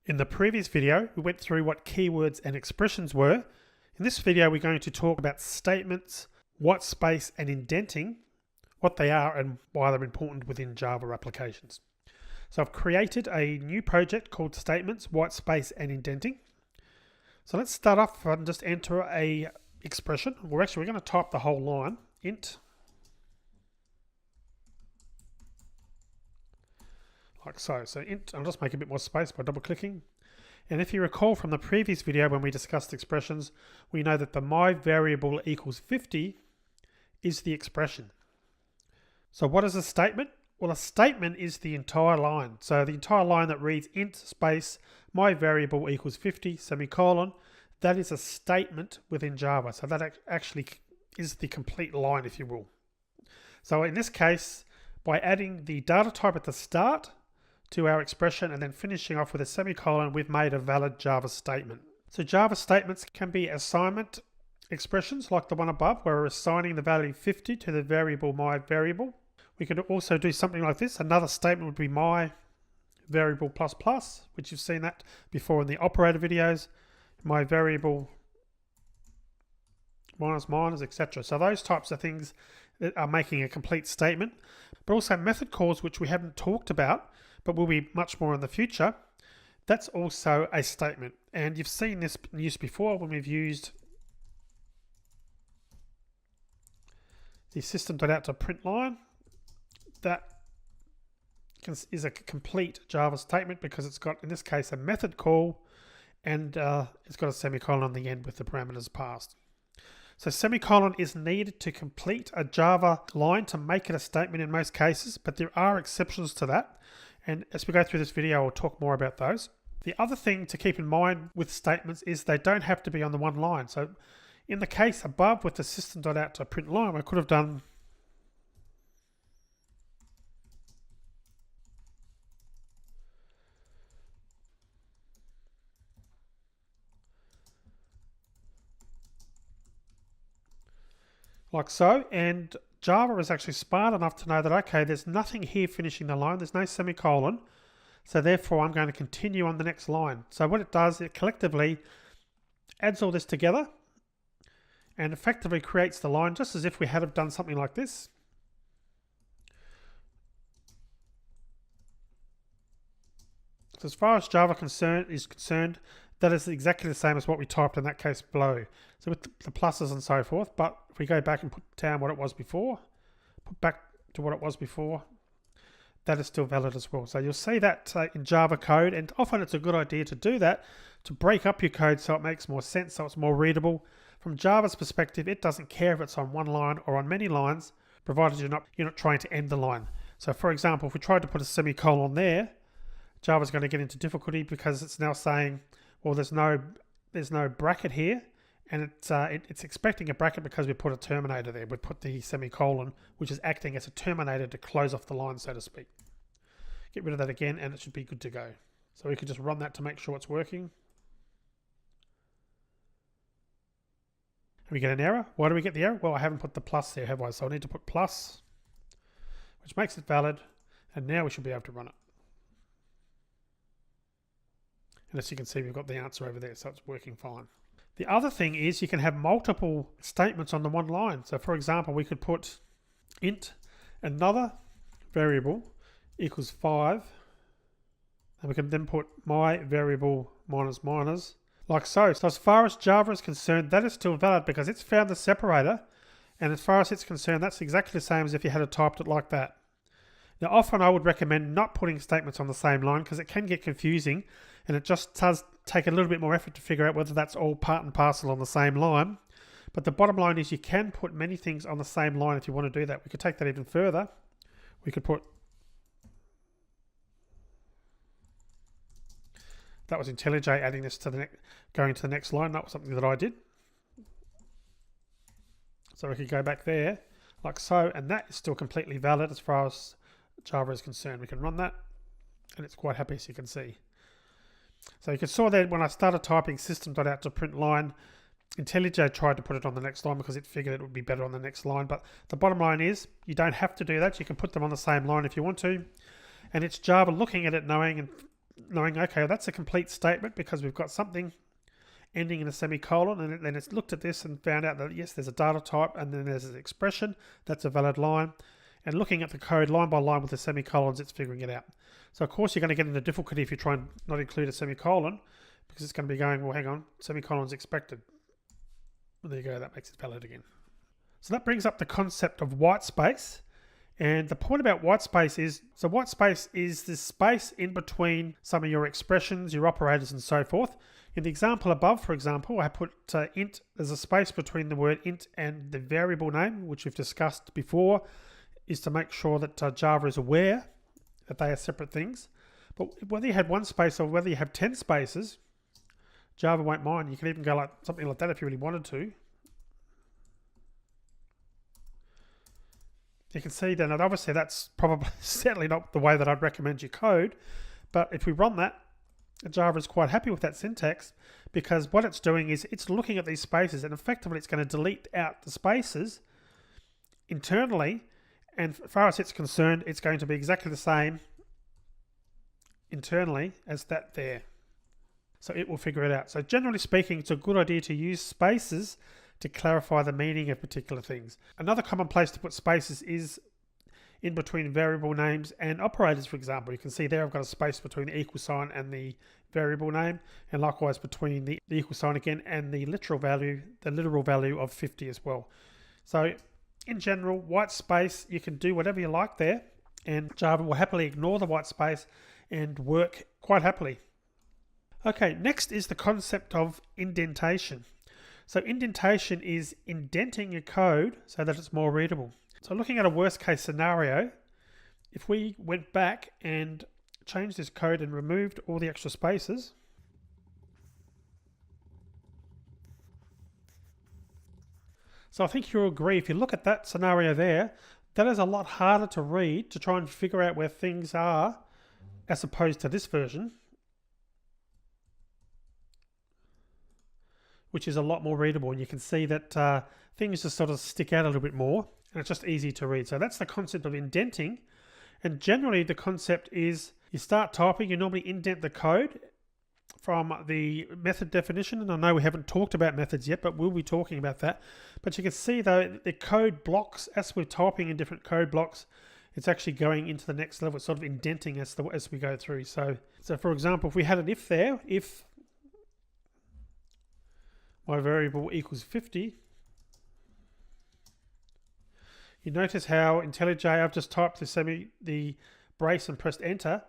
In the previous video, we went through what keywords and expressions were. In this video, we're going to talk about statements, whitespace, and indenting, what they are and why they're important within Java applications. So I've created a new project called Statements, Whitespace, and Indenting. So let's start off and just enter a expression. We're going to type the whole line, int, like so. So int, I'll just make a bit more space by double clicking. And if you recall from the previous video when we discussed expressions, we know that the my variable equals 50 is the expression. So what is a statement? Well, a statement is the entire line. So the entire line that reads int space my variable equals 50 semicolon, that is a statement within Java. So that actually is the complete line, if you will. So in this case, by adding the data type at the start to our expression and then finishing off with a semicolon, we've made a valid Java statement. So Java statements can be assignment expressions like the one above, where we're assigning the value 50 to the variable my variable. We could also do something like this. Another statement would be my variable plus plus, which you've seen that before in the operator videos, my variable minus minus, etc. So those types of things that are making a complete statement, but also method calls, which we haven't talked about, but will be much more in the future. That's also a statement. And you've seen this used before when we've used the system.out to print line. That is a complete Java statement because it's got, in this case, a method call and it's got a semicolon on the end with the parameters passed. So semicolon is needed to complete a Java line to make it a statement in most cases, but there are exceptions to that. And as we go through this video, I'll talk more about those. The other thing to keep in mind with statements is they don't have to be on the one line. So in the case above with the system.out to print line, I could have done like so, and Java is actually smart enough to know that, okay, there's nothing here finishing the line, there's no semicolon, so therefore I'm going to continue on the next line. So what it does, it collectively adds all this together and effectively creates the line just as if we had have done something like this. So as far as Java is concerned, that is exactly the same as what we typed in that case below. So with the pluses and so forth, but if we go back and put down what it was before, put back to what it was before, that is still valid as well. So you'll see that in Java code, and often it's a good idea to do that, to break up your code so it makes more sense, so it's more readable. From Java's perspective, it doesn't care if it's on one line or on many lines, provided you're not trying to end the line. So for example, if we tried to put a semicolon there, Java's going to get into difficulty because it's now saying, well, there's no bracket here, and it's expecting a bracket because we put a terminator there. We put the semicolon, which is acting as a terminator to close off the line, so to speak. Get rid of that again, and it should be good to go. So we could just run that to make sure it's working. And we get an error. Why do we get the error? Well, I haven't put the plus there, have I? So I need to put plus, which makes it valid, and now we should be able to run it. And as you can see, we've got the answer over there, so it's working fine. The other thing is you can have multiple statements on the one line. So for example, we could put int another variable equals 5, and we can then put my variable minus minus, like so. So as far as Java is concerned, that is still valid because it's found the separator, and as far as it's concerned, that's exactly the same as if you had typed it like that. Now often I would recommend not putting statements on the same line because it can get confusing, and it just does take a little bit more effort to figure out whether that's all part and parcel on the same line. But the bottom line is you can put many things on the same line if you want to do that. We could take that even further. We could put, that was IntelliJ adding this to the next, going to the next line. That was something that I did. So we could go back there like so, and that is still completely valid as far as Java is concerned. We can run that, and it's quite happy, as you can see. So you can saw that when I started typing system.out to print line, IntelliJ tried to put it on the next line because it figured it would be better on the next line. But the bottom line is you don't have to do that. You can put them on the same line if you want to. And it's Java looking at it, knowing and knowing, okay, that's a complete statement because we've got something ending in a semicolon, and then it's looked at this and found out that yes, there's a data type, and then there's an expression, that's a valid line. And looking at the code line by line with the semicolons, it's figuring it out. So of course you're going to get into difficulty if you try and not include a semicolon, because it's going to be going, well, hang on, semicolon's expected. Well, there you go, that makes it valid again. So that brings up the concept of whitespace. And the point about whitespace is, so whitespace is the space in between some of your expressions, your operators and so forth. In the example above, for example, I put int, there's a space between the word int and the variable name, which we've discussed before, is to make sure that Java is aware that they are separate things. But whether you had one space or whether you have 10 spaces, Java won't mind. You can even go like something like that if you really wanted to. You can see then that obviously that's probably certainly not the way that I'd recommend you code. But if we run that, Java is quite happy with that syntax, because what it's doing is it's looking at these spaces and effectively it's going to delete out the spaces internally. And as far as it's concerned, it's going to be exactly the same internally as that there. So it will figure it out. So generally speaking, it's a good idea to use spaces to clarify the meaning of particular things. Another common place to put spaces is in between variable names and operators, for example. You can see there I've got a space between the equal sign and the variable name, and likewise between the equal sign again and the literal value of 50 as well. So in general, white space, you can do whatever you like there, and Java will happily ignore the white space and work quite happily. Okay, next is the concept of indentation. So indentation is indenting your code so that it's more readable. So looking at a worst case scenario, if we went back and changed this code and removed all the extra spaces, so I think you'll agree, if you look at that scenario there, that is a lot harder to read to try and figure out where things are as opposed to this version, which is a lot more readable. And you can see that things just sort of stick out a little bit more, and it's just easy to read. So that's the concept of indenting. And generally the concept is you start typing, you normally indent the code from the method definition. And I know we haven't talked about methods yet, but we'll be talking about that. But you can see though, the code blocks, as we're typing in different code blocks, it's actually going into the next level. It's sort of indenting as we go through. So for example, if we had an if there, if my variable equals 50, you notice how IntelliJ, I've just typed the brace and pressed enter,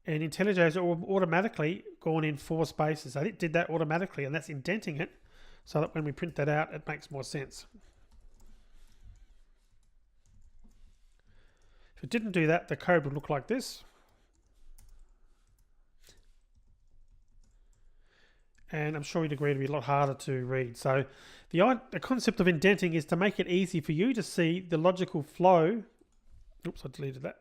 and IntelliJ has automatically gone in 4 spaces. So it did that automatically, and that's indenting it so that when we print that out, it makes more sense. If it didn't do that, the code would look like this. And I'm sure you'd agree it'd be a lot harder to read. So the concept of indenting is to make it easy for you to see the logical flow. Oops, I deleted that.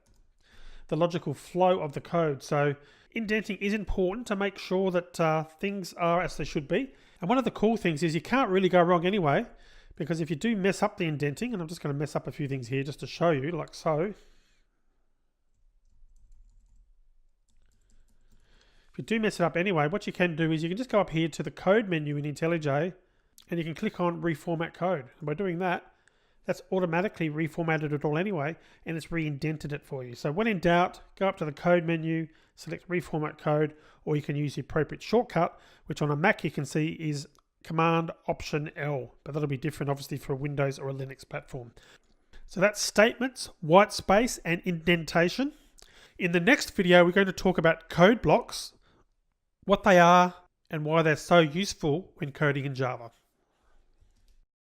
The logical flow of the code. So indenting is important to make sure that things are as they should be. And one of the cool things is you can't really go wrong anyway, because if you do mess up the indenting, and I'm just going to mess up a few things here just to show you, like so. If you do mess it up anyway, what you can do is you can just go up here to the code menu in IntelliJ, and you can click on reformat code. And by doing that, that's automatically reformatted it all anyway, and it's re-indented it for you. So when in doubt, go up to the code menu, select reformat code, or you can use the appropriate shortcut, which on a Mac you can see is Command Option L, but that'll be different obviously for a Windows or a Linux platform. So that's statements, white space, and indentation. In the next video, we're going to talk about code blocks, what they are, and why they're so useful when coding in Java.